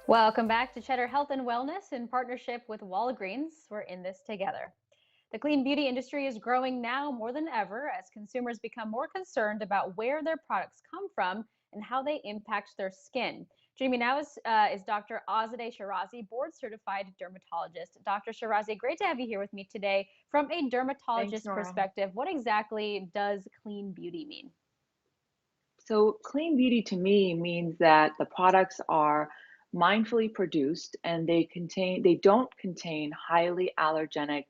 Welcome back to Cheddar Health and Wellness in partnership with Walgreens. We're in this together. The clean beauty industry is growing now more than ever as consumers become more concerned about where their products come from and how they impact their skin. Joining me now is Dr. Azadeh Shirazi, board certified dermatologist. Dr. Shirazi, great to have you here with me today. From a Thanks, dermatologist Nora. perspective, what exactly does clean beauty mean? So, clean beauty to me means that the products are mindfully produced and they don't contain highly allergenic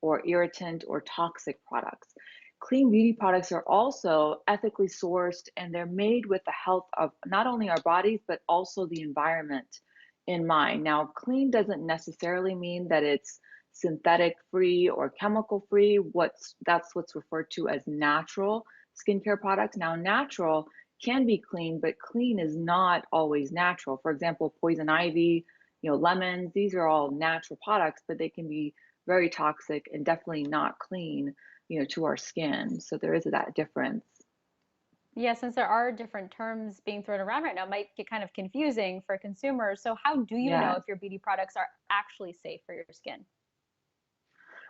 or irritant or toxic products. Clean beauty products are also ethically sourced and they're made with the health of not only our bodies but also the environment in mind. Now, clean doesn't necessarily mean that it's synthetic free or chemical free. That's what's referred to as natural skincare products. Now, natural can be clean, but clean is not always natural. For example, poison ivy, lemons, these are all natural products, but they can be very toxic and definitely not clean, to our skin. So there is that difference. Yeah, since there are different terms being thrown around right now, it might get kind of confusing for consumers. So, how do you know Yeah. if your beauty products are actually safe for your skin?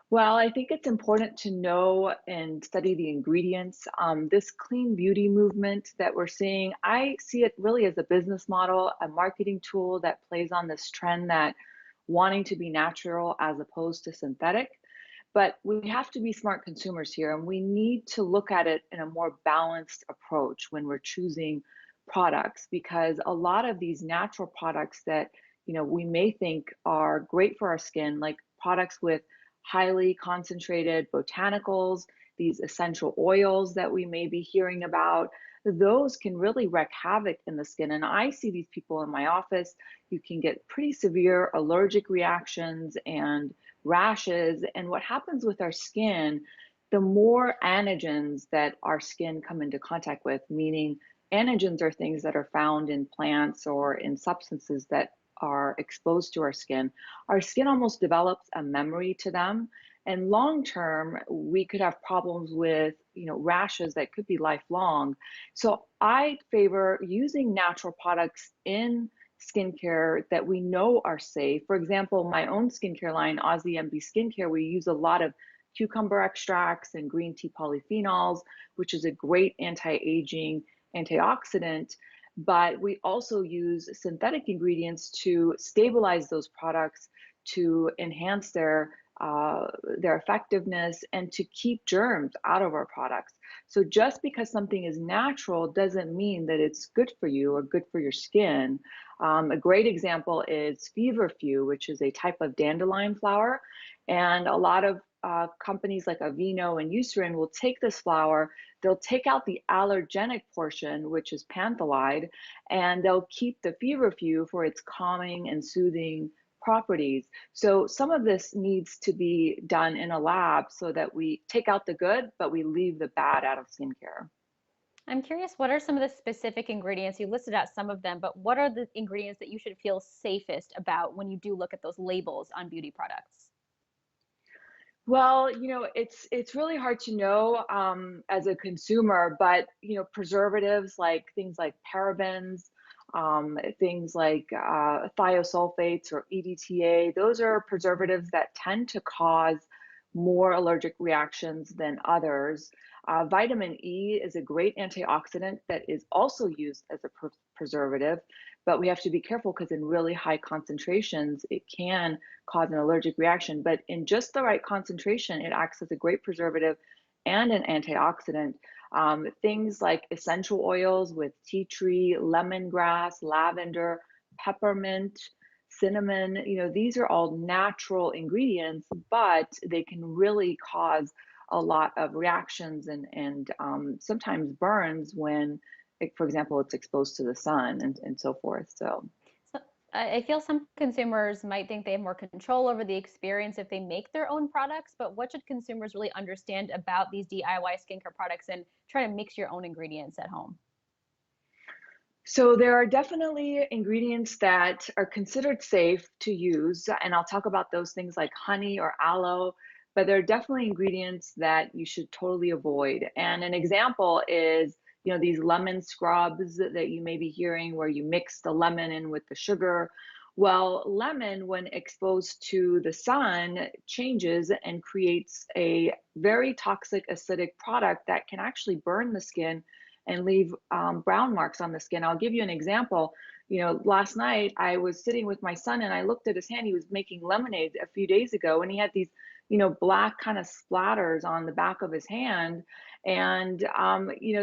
Well, I think it's important to know and study the ingredients. This clean beauty movement that we're seeing, I see it really as a business model, a marketing tool that plays on this trend that wanting to be natural as opposed to synthetic. But we have to be smart consumers here, and we need to look at it in a more balanced approach when we're choosing products because a lot of these natural products that we may think are great for our skin, like products with highly concentrated botanicals, these essential oils that we may be hearing about, those can really wreak havoc in the skin. And I see these people in my office. You can get pretty severe allergic reactions and rashes. And what happens with our skin, the more antigens that our skin come into contact with, meaning antigens are things that are found in plants or in substances that are exposed to our skin almost develops a memory to them. And long term, we could have problems with, rashes that could be lifelong. So I favor using natural products in skincare that we know are safe. For example, my own skincare line, Aussie MB Skincare, we use a lot of cucumber extracts and green tea polyphenols, which is a great anti-aging antioxidant. But we also use synthetic ingredients to stabilize those products, to enhance their effectiveness, and to keep germs out of our products. So just because something is natural doesn't mean that it's good for you or good for your skin. A great example is feverfew, which is a type of dandelion flower. And a lot of companies like Aveeno and Eucerin will take this flower, they'll take out the allergenic portion, which is pantholide, and they'll keep the feverfew for its calming and soothing properties. So some of this needs to be done in a lab so that we take out the good, but we leave the bad out of skincare. I'm curious, what are some of the specific ingredients? You listed out some of them, but what are the ingredients that you should feel safest about when you do look at those labels on beauty products? Well, it's really hard to know as a consumer, but preservatives like things like parabens, things like thiosulfates or EDTA, those are preservatives that tend to cause more allergic reactions than others. Vitamin E is a great antioxidant that is also used as a preservative, but we have to be careful because in really high concentrations, it can cause an allergic reaction. But in just the right concentration, it acts as a great preservative and an antioxidant. Things like essential oils with tea tree, lemongrass, lavender, peppermint, cinnamon, these are all natural ingredients, but they can really cause a lot of reactions and sometimes burns when, like, for example, it's exposed to the sun and so forth. So So I feel some consumers might think they have more control over the experience if they make their own products, but what should consumers really understand about these DIY skincare products and try to mix your own ingredients at home? So there are definitely ingredients that are considered safe to use, and I'll talk about those things like honey or aloe, but there are definitely ingredients that you should totally avoid. And an example is, these lemon scrubs that you may be hearing where you mix the lemon in with the sugar, Well, lemon, when exposed to the sun, changes and creates a very toxic acidic product that can actually burn the skin and leave brown marks on the skin. I'll give you an example. Last night I was sitting with my son and I looked at his hand. He was making lemonade a few days ago and he had these, black kind of splatters on the back of his hand. And,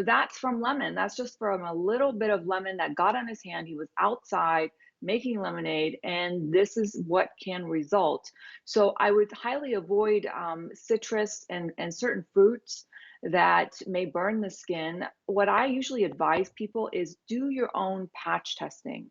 that's from lemon. That's just from a little bit of lemon that got on his hand. He was outside making lemonade, and this is what can result. So I would highly avoid citrus and certain fruits that may burn the skin. What I usually advise people is do your own patch testing.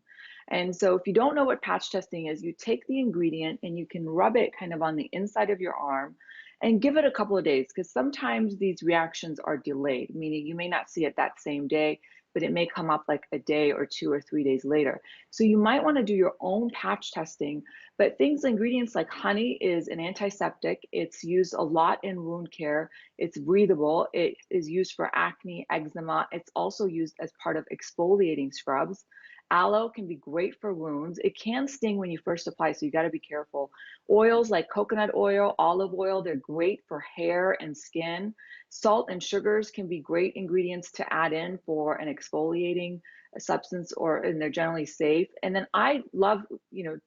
And so if you don't know what patch testing is, you take the ingredient and you can rub it kind of on the inside of your arm and give it a couple of days because sometimes these reactions are delayed, meaning you may not see it that same day, but it may come up like a day or 2 or 3 days later. So you might want to do your own patch testing, but ingredients like honey is an antiseptic. It's used a lot in wound care. It's breathable. It is used for acne, eczema. It's also used as part of exfoliating scrubs. Aloe can be great for wounds. It can sting when you first apply, so you got to be careful. Oils like coconut oil, olive oil, they're great for hair and skin. Salt and sugars can be great ingredients to add in for an exfoliating substance, and they're generally safe. And then I love,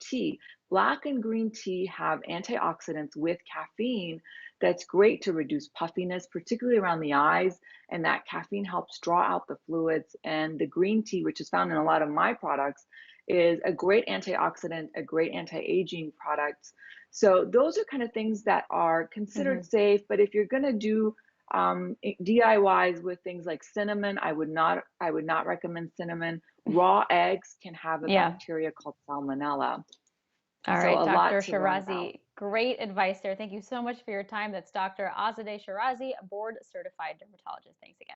tea. Black and green tea have antioxidants with caffeine that's great to reduce puffiness, particularly around the eyes. And that caffeine helps draw out the fluids. And the green tea, which is found in a lot of my products, is a great antioxidant, a great anti-aging product. So those are kind of things that are considered Hmm. safe. But if you're going to do DIYs with things like cinnamon, I would not recommend cinnamon. Raw eggs can have a Yeah. bacteria called salmonella. All So right, a Dr. lot to learn about. Shirazi, great advice there. Thank you so much for your time. That's Dr. Azadeh Shirazi, a board certified dermatologist. Thanks again.